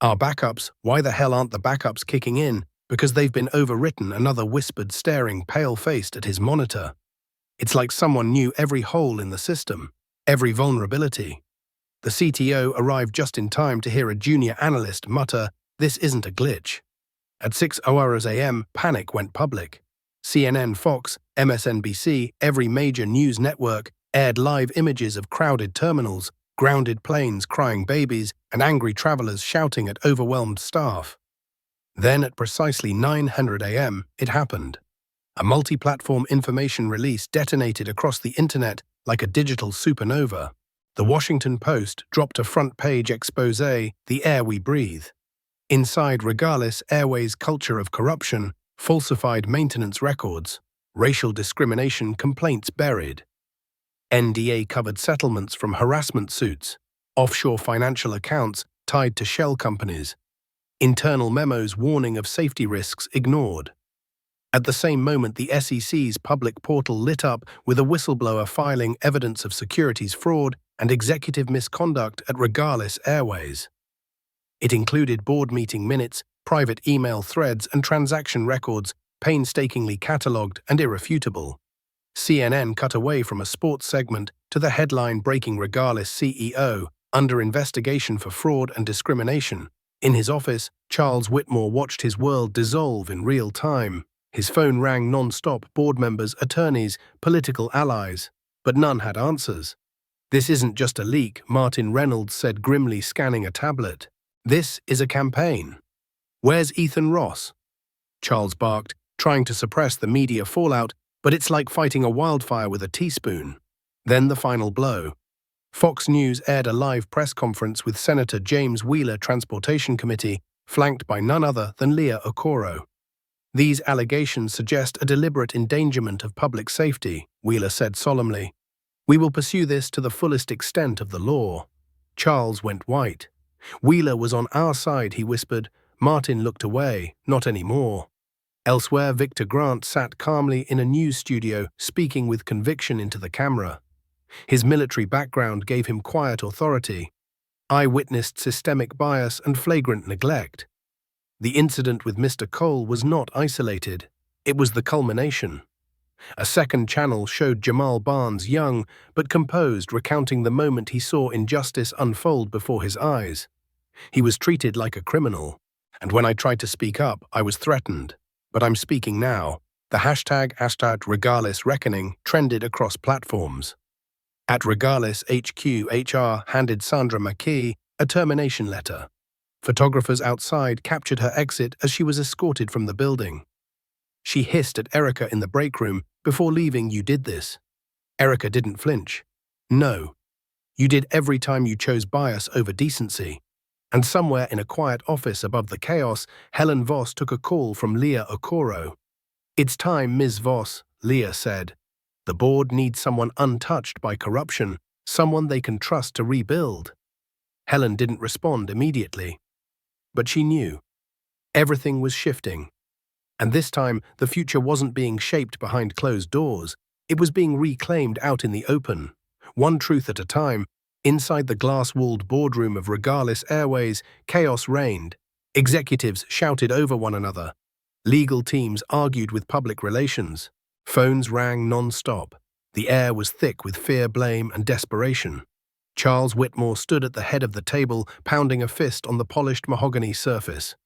"Our backups, why the hell aren't the backups kicking in? Because they've been overwritten," another whispered, staring pale-faced at his monitor. "It's like someone knew every hole in the system, every vulnerability." The CTO arrived just in time to hear a junior analyst mutter, "This isn't a glitch." At 6:00 a.m., panic went public. CNN, Fox, MSNBC, every major news network aired live images of crowded terminals, grounded planes, crying babies, and angry travelers shouting at overwhelmed staff. Then at precisely 9:00 a.m., it happened. A multi-platform information release detonated across the internet like a digital supernova. The Washington Post dropped a front-page expose, "The air we breathe." Inside, Regardless Airways' culture of corruption, falsified maintenance records, racial discrimination complaints buried, NDA-covered settlements from harassment suits, offshore financial accounts tied to shell companies, internal memos warning of safety risks ignored. At the same moment, the SEC's public portal lit up with a whistleblower filing evidence of securities fraud and executive misconduct at Regardless Airways. It included board meeting minutes, private email threads, and transaction records painstakingly catalogued and irrefutable. CNN cut away from a sports segment to the headline breaking Regardless CEO under investigation for fraud and discrimination. In his office, Charles Whitmore watched his world dissolve in real time. His phone rang non-stop, board members, attorneys, political allies, but none had answers. "This isn't just a leak," Martin Reynolds said grimly, scanning a tablet. "This is a campaign." "Where's Ethan Ross?" Charles barked, trying to suppress the media fallout, but it's like fighting a wildfire with a teaspoon. Then the final blow. Fox News aired a live press conference with Senator James Wheeler, Transportation Committee, flanked by none other than Leah Okoro. "These allegations suggest a deliberate endangerment of public safety," Wheeler said solemnly. "We will pursue this to the fullest extent of the law." Charles went white. "Wheeler was on our side," he whispered. Martin looked away. "Not anymore." Elsewhere, Victor Grant sat calmly in a news studio, speaking with conviction into the camera. His military background gave him quiet authority. I witnessed systemic bias and flagrant neglect. The incident with Mr. Cole was not isolated. It was the culmination. A second channel showed Jamal Barnes young but composed, recounting the moment he saw injustice unfold before his eyes. He was treated like a criminal, and when I tried to speak up, I was threatened. But I'm speaking now. The hashtag Regardless Reckoning trended across platforms. At Regardless HQ, HR handed Sandra McKee a termination letter. Photographers outside captured her exit as she was escorted from the building. She hissed at Erica in the break room, "Before leaving, you did this." Erica didn't flinch. "No. You did every time you chose bias over decency." And somewhere in a quiet office above the chaos, Helen Voss took a call from Leah Okoro. "It's time, Ms. Voss," Leah said. "The board needs someone untouched by corruption, someone they can trust to rebuild." Helen didn't respond immediately. But she knew. Everything was shifting. And this time, the future wasn't being shaped behind closed doors. It was being reclaimed out in the open. One truth at a time. Inside the glass-walled boardroom of Regardless Airways, chaos reigned. Executives shouted over one another. Legal teams argued with public relations. Phones rang non-stop. The air was thick with fear, blame, and desperation. Charles Whitmore stood at the head of the table, pounding a fist on the polished mahogany surface.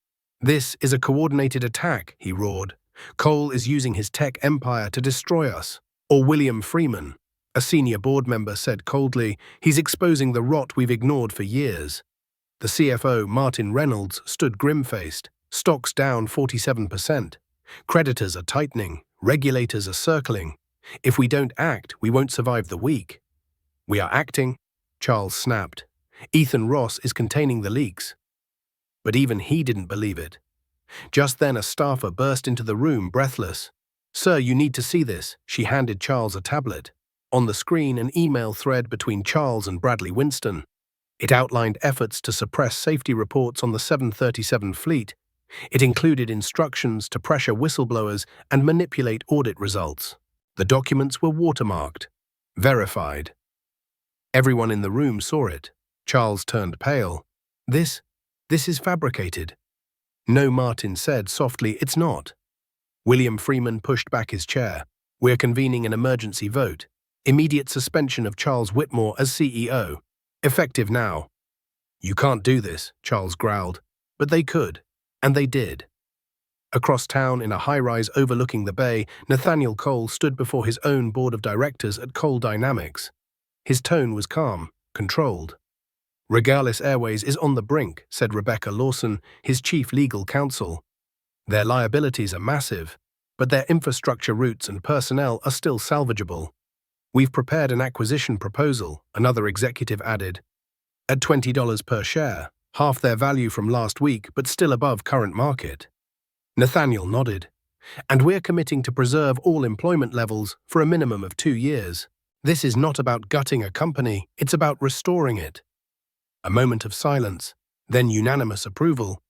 "This is a coordinated attack," he roared. "Cole is using his tech empire to destroy us." Or William Freeman, a senior board member, said coldly, "He's exposing the rot we've ignored for years." The CFO, Martin Reynolds, stood grim-faced. Stocks down 47%. Creditors are tightening. Regulators are circling. "If we don't act, we won't survive the week." "We are acting," Charles snapped. "Ethan Ross is containing the leaks." But even he didn't believe it. Just then a staffer burst into the room, breathless. "Sir, you need to see this." She handed Charles a tablet. On the screen, an email thread between Charles and Bradley Winston. It outlined efforts to suppress safety reports on the 737 fleet. It included instructions to pressure whistleblowers and manipulate audit results. The documents were watermarked, verified. Everyone in the room saw it. Charles turned pale. This is fabricated." "No," Martin said softly, "it's not." William Freeman pushed back his chair. "We're convening an emergency vote. Immediate suspension of Charles Whitmore as CEO. Effective now." "You can't do this," Charles growled. But they could, and they did. Across town, in a high-rise overlooking the bay, Nathaniel Cole stood before his own board of directors at Cole Dynamics. His tone was calm, controlled. "Regardless Airways is on the brink," said Rebecca Lawson, his chief legal counsel. "Their liabilities are massive, but their infrastructure routes and personnel are still salvageable. We've prepared an acquisition proposal," another executive added, "at $20 per share, half their value from last week, but still above current market." Nathaniel nodded. "And we're committing to preserve all employment levels for a minimum of 2 years. This is not about gutting a company, it's about restoring it." A moment of silence, then unanimous approval.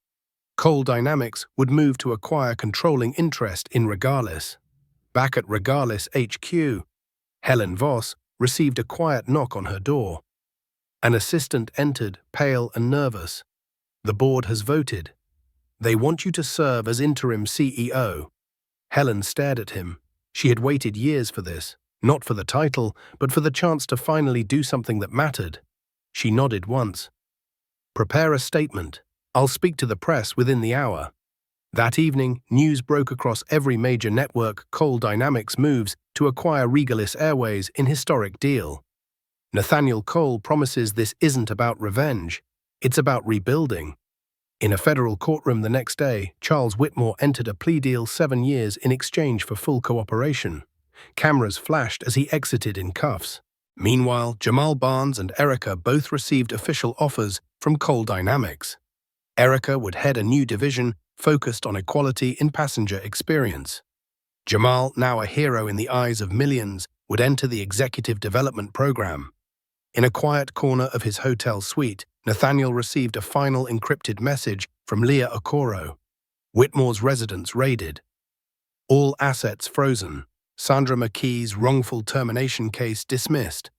Cole Dynamics would move to acquire controlling interest in Regardless. Back at Regardless HQ, Helen Voss received a quiet knock on her door. An assistant entered, pale and nervous. "The board has voted. They want you to serve as interim CEO." Helen stared at him. She had waited years for this, not for the title, but for the chance to finally do something that mattered. She nodded once. "Prepare a statement. I'll speak to the press within the hour." That evening, news broke across every major network. Cole Dynamics moves to acquire Regardless Airways in historic deal. Nathaniel Cole promises this isn't about revenge. It's about rebuilding. In a federal courtroom the next day, Charles Whitmore entered a plea deal 7 years in exchange for full cooperation. Cameras flashed as he exited in cuffs. Meanwhile, Jamal Barnes and Erica both received official offers from Cole Dynamics. Erica would head a new division focused on equality in passenger experience. Jamal, now a hero in the eyes of millions, would enter the executive development program. In a quiet corner of his hotel suite, Nathaniel received a final encrypted message from Leah Okoro. Whitmore's residence raided. All assets frozen. Sandra McKee's wrongful termination case dismissed.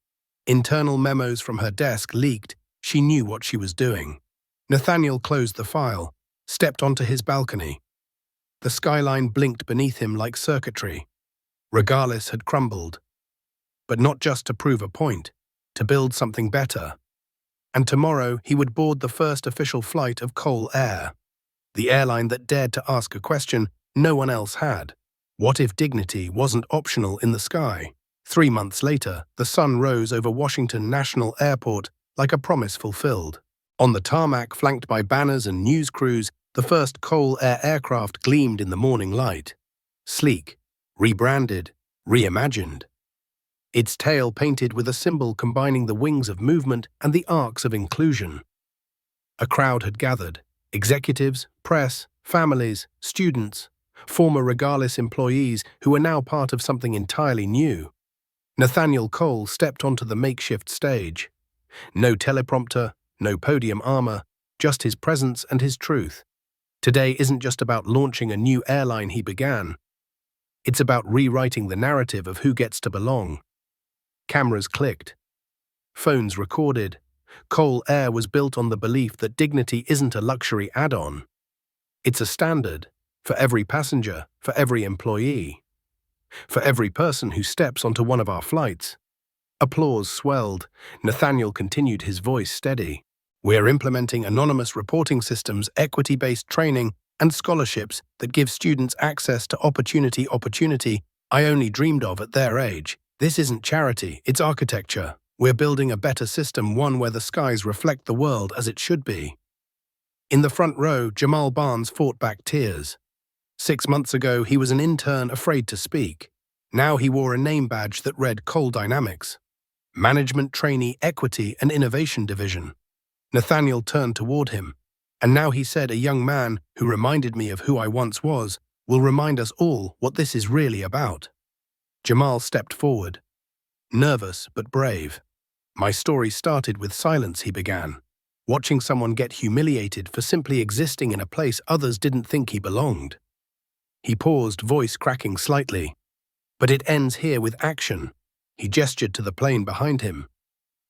Internal memos from her desk leaked, She knew what she was doing. Nathaniel closed the file, stepped onto his balcony. The skyline blinked beneath him like circuitry. Regardless had crumbled. But not just to prove a point, to build something better. And tomorrow he would board the first official flight of Cole Air, the airline that dared to ask a question no one else had. What if dignity wasn't optional in the sky? 3 months later, the sun rose over Washington National Airport like a promise fulfilled. On the tarmac, flanked by banners and news crews, the first Cole Air aircraft gleamed in the morning light. Sleek, rebranded, reimagined. Its tail painted with a symbol combining the wings of movement and the arcs of inclusion. A crowd had gathered. Executives, press, families, students, former Regardless employees who were now part of something entirely new. Nathaniel Cole stepped onto the makeshift stage. No teleprompter, no podium armor, just his presence and his truth. Today isn't just about launching a new airline he began. It's about rewriting the narrative of who gets to belong. Cameras clicked. Phones recorded. Cole Air was built on the belief that dignity isn't a luxury add-on. It's a standard, for every passenger, for every employee, for every person who steps onto one of our flights. Applause swelled. Nathaniel continued, his voice steady. We're implementing anonymous reporting systems, equity-based training, and scholarships that give students access to opportunity I only dreamed of at their age. This isn't charity, it's architecture. We're building a better system, one where the skies reflect the world as it should be. In the front row, Jamal Barnes fought back tears. 6 months ago, he was an intern afraid to speak. Now he wore a name badge that read Cole Dynamics. Management Trainee Equity and Innovation Division. Nathaniel turned toward him, and now he said, a young man who reminded me of who I once was will remind us all what this is really about. Jamal stepped forward, nervous but brave. My story started with silence, he began. Watching someone get humiliated for simply existing in a place others didn't think he belonged. He paused, voice cracking slightly. But it ends here with action. He gestured to the plane behind him.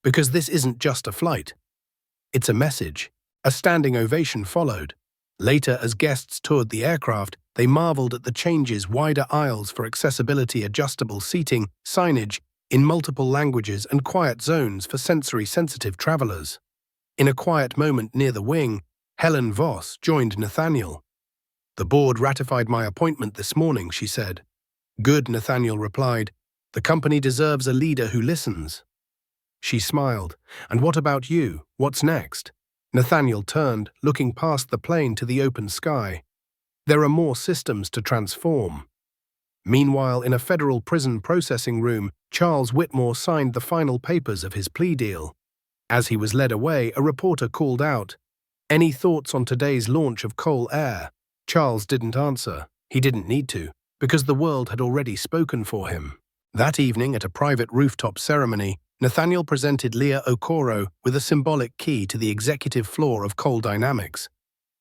Because this isn't just a flight. It's a message. A standing ovation followed. Later, as guests toured the aircraft, they marveled at the changes: wider aisles for accessibility, adjustable seating, signage in multiple languages, and quiet zones for sensory-sensitive travelers. In a quiet moment near the wing, Helen Voss joined Nathaniel. The board ratified my appointment this morning, she said. Good, Nathaniel replied. The company deserves a leader who listens. She smiled. And what about you? What's next? Nathaniel turned, looking past the plane to the open sky. There are more systems to transform. Meanwhile, in a federal prison processing room, Charles Whitmore signed the final papers of his plea deal. As he was led away, a reporter called out, "Any thoughts on today's launch of Cole Air?" Charles didn't answer. He didn't need to, because the world had already spoken for him. That evening, at a private rooftop ceremony, Nathaniel presented Leah Okoro with a symbolic key to the executive floor of Cole Dynamics.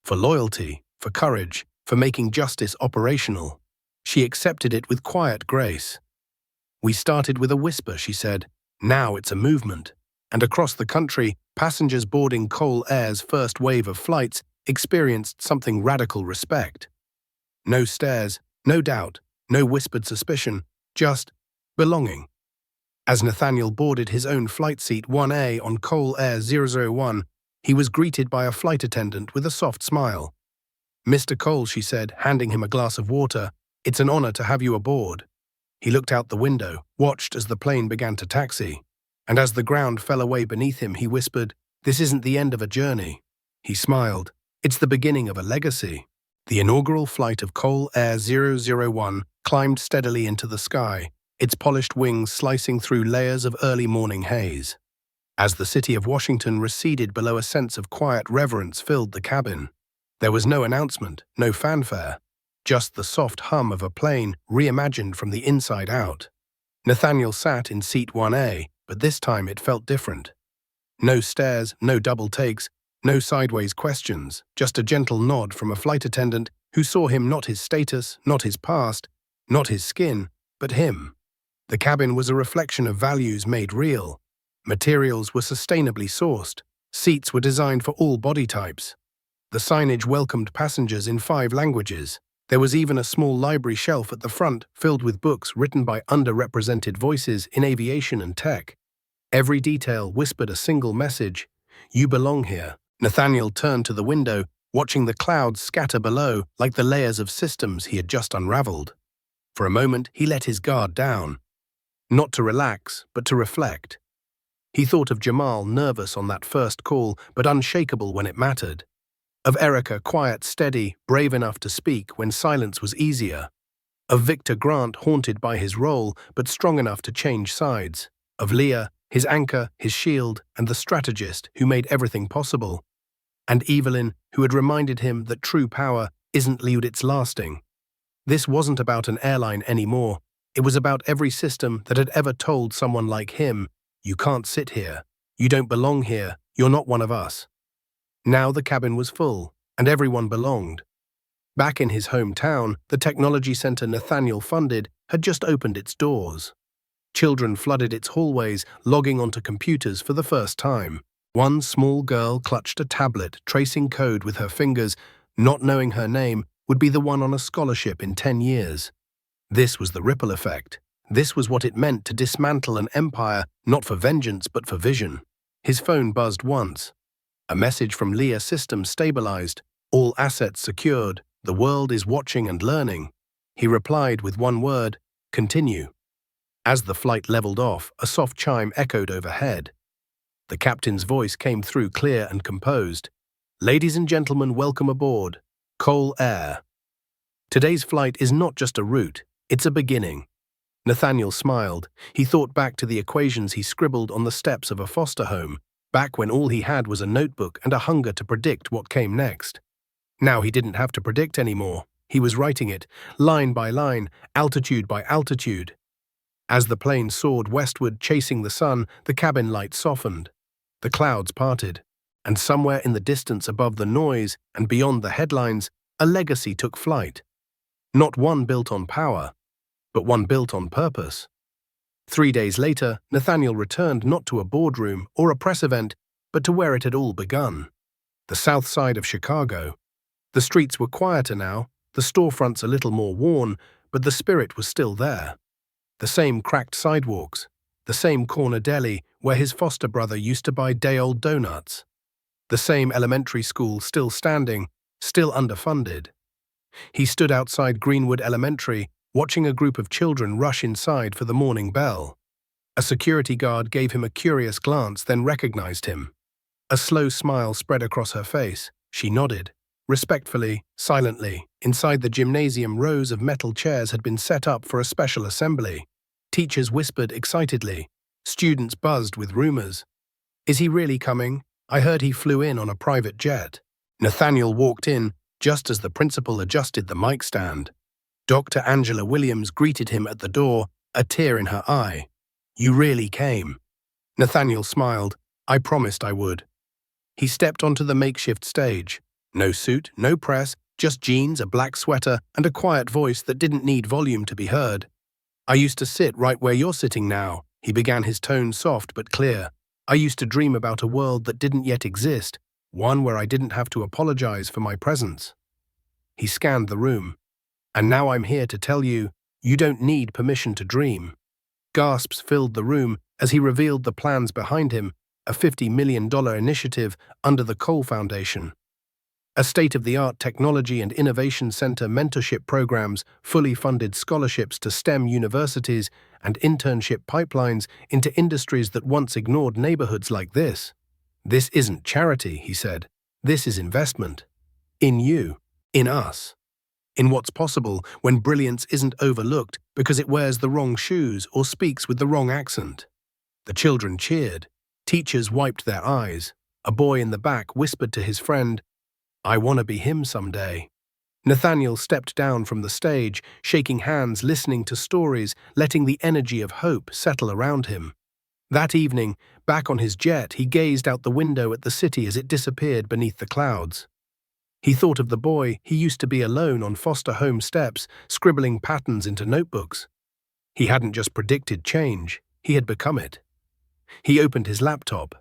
For loyalty, for courage, for making justice operational. She accepted it with quiet grace. We started with a whisper, she said. Now it's a movement. And across the country, passengers boarding Cole Air's first wave of flights experienced something radical: respect. No stares, no doubt, no whispered suspicion, just belonging. As Nathaniel boarded his own flight seat 1A on Cole Air 001, he was greeted by a flight attendant with a soft smile. Mr. Cole, she said, handing him a glass of water, it's an honor to have you aboard. He looked out the window, watched as the plane began to taxi. And as the ground fell away beneath him, he whispered, this isn't the end of a journey. He smiled. It's the beginning of a legacy. The inaugural flight of Cole Air 001 climbed steadily into the sky, its polished wings slicing through layers of early morning haze. As the city of Washington receded below, a sense of quiet reverence filled the cabin. There was no announcement, no fanfare, just the soft hum of a plane reimagined from the inside out. Nathaniel sat in seat 1A, but this time it felt different. No stares, no double takes, no sideways questions, just a gentle nod from a flight attendant who saw him, not his status, not his past, not his skin, but him. The cabin was a reflection of values made real. Materials were sustainably sourced. Seats were designed for all body types. The signage welcomed passengers in 5 languages. There was even a small library shelf at the front filled with books written by underrepresented voices in aviation and tech. Every detail whispered a single message: "You belong here." Nathaniel turned to the window, watching the clouds scatter below like the layers of systems he had just unraveled. For a moment, he let his guard down. Not to relax, but to reflect. He thought of Jamal, nervous on that first call, but unshakable when it mattered. Of Erica, quiet, steady, brave enough to speak when silence was easier. Of Victor Grant, haunted by his role, but strong enough to change sides. Of Leah, his anchor, his shield, and the strategist who made everything possible. And Evelyn, who had reminded him that true power isn't loud, it's lasting. This wasn't about an airline anymore. It was about every system that had ever told someone like him, "You can't sit here. You don't belong here. You're not one of us." Now the cabin was full, and everyone belonged. Back in his hometown, the technology center Nathaniel funded had just opened its doors. Children flooded its hallways, logging onto computers for the first time. One small girl clutched a tablet, tracing code with her fingers, not knowing her name would be the one on a scholarship in 10 years. This was the ripple effect. This was what it meant to dismantle an empire, not for vengeance but for vision. His phone buzzed once. A message from Leah Systems stabilized. "All assets secured. The world is watching and learning." He replied with one word: "Continue." As the flight leveled off, a soft chime echoed overhead. The captain's voice came through clear and composed. "Ladies and gentlemen, welcome aboard. Cole Air. Today's flight is not just a route, it's a beginning." Nathaniel smiled. He thought back to the equations he scribbled on the steps of a foster home, back when all he had was a notebook and a hunger to predict what came next. Now he didn't have to predict anymore. He was writing it, line by line, altitude by altitude. As the plane soared westward, chasing the sun, the cabin light softened. The clouds parted. And somewhere in the distance above the noise and beyond the headlines, a legacy took flight. Not one built on power, but one built on purpose. 3 days later, Nathaniel returned not to a boardroom or a press event, but to where it had all begun. The south side of Chicago. The streets were quieter now, the storefronts a little more worn, but the spirit was still there. The same cracked sidewalks, the same corner deli where his foster brother used to buy day-old donuts. The same elementary school still standing, still underfunded. He stood outside Greenwood Elementary, watching a group of children rush inside for the morning bell. A security guard gave him a curious glance, then recognized him. A slow smile spread across her face. She nodded. Respectfully, silently, inside the gymnasium, rows of metal chairs had been set up for a special assembly. Teachers whispered excitedly. Students buzzed with rumors. "Is he really coming? I heard he flew in on a private jet." Nathaniel walked in just as the principal adjusted the mic stand. Dr. Angela Williams greeted him at the door, a tear in her eye. "You really came." Nathaniel smiled. "I promised I would." He stepped onto the makeshift stage. No suit, no press, just jeans, a black sweater, and a quiet voice that didn't need volume to be heard. "I used to sit right where you're sitting now," he began, his tone soft but clear. "I used to dream about a world that didn't yet exist, one where I didn't have to apologize for my presence." He scanned the room. "And now I'm here to tell you, you don't need permission to dream." Gasps filled the room as he revealed the plans behind him, a $50 million initiative under the Cole Foundation. A state-of-the-art technology and innovation center, mentorship programs, fully funded scholarships to STEM universities, and internship pipelines into industries that once ignored neighborhoods like this. "This isn't charity," he said. "This is investment. In you. In us. In what's possible when brilliance isn't overlooked because it wears the wrong shoes or speaks with the wrong accent." The children cheered. Teachers wiped their eyes. A boy in the back whispered to his friend, "I want to be him someday." Nathaniel stepped down from the stage, shaking hands, listening to stories, letting the energy of hope settle around him. That evening, back on his jet, he gazed out the window at the city as it disappeared beneath the clouds. He thought of the boy he used to be alone on foster home steps, scribbling patterns into notebooks. He hadn't just predicted change, he had become it. He opened his laptop.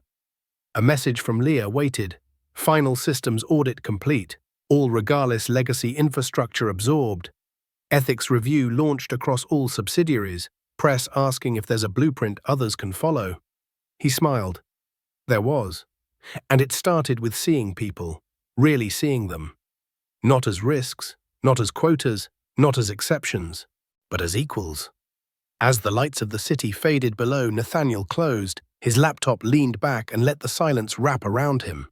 A message from Leah waited. Final systems audit complete. All regardless legacy infrastructure absorbed. Ethics review launched across all subsidiaries. Press asking if there's a blueprint others can follow. He smiled. There was. And it started with seeing people, really seeing them. Not as risks, not as quotas, not as exceptions, but as equals. As the lights of the city faded below, Nathaniel closed. His laptop leaned back and let the silence wrap around him.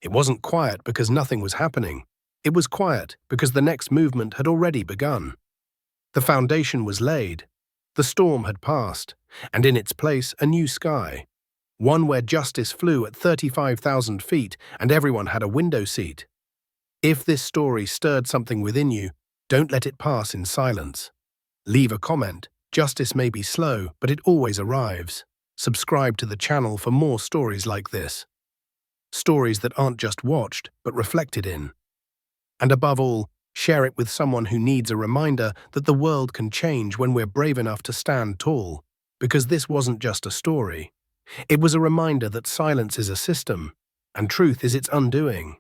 It wasn't quiet because nothing was happening. It was quiet because the next movement had already begun. The foundation was laid. The storm had passed, and in its place a new sky. One where justice flew at 35,000 feet and everyone had a window seat. If this story stirred something within you, don't let it pass in silence. Leave a comment. Justice may be slow, but it always arrives. Subscribe to the channel for more stories like this. Stories that aren't just watched, but reflected in. And above all, share it with someone who needs a reminder that the world can change when we're brave enough to stand tall. Because this wasn't just a story. It was a reminder that silence is a system, and truth is its undoing.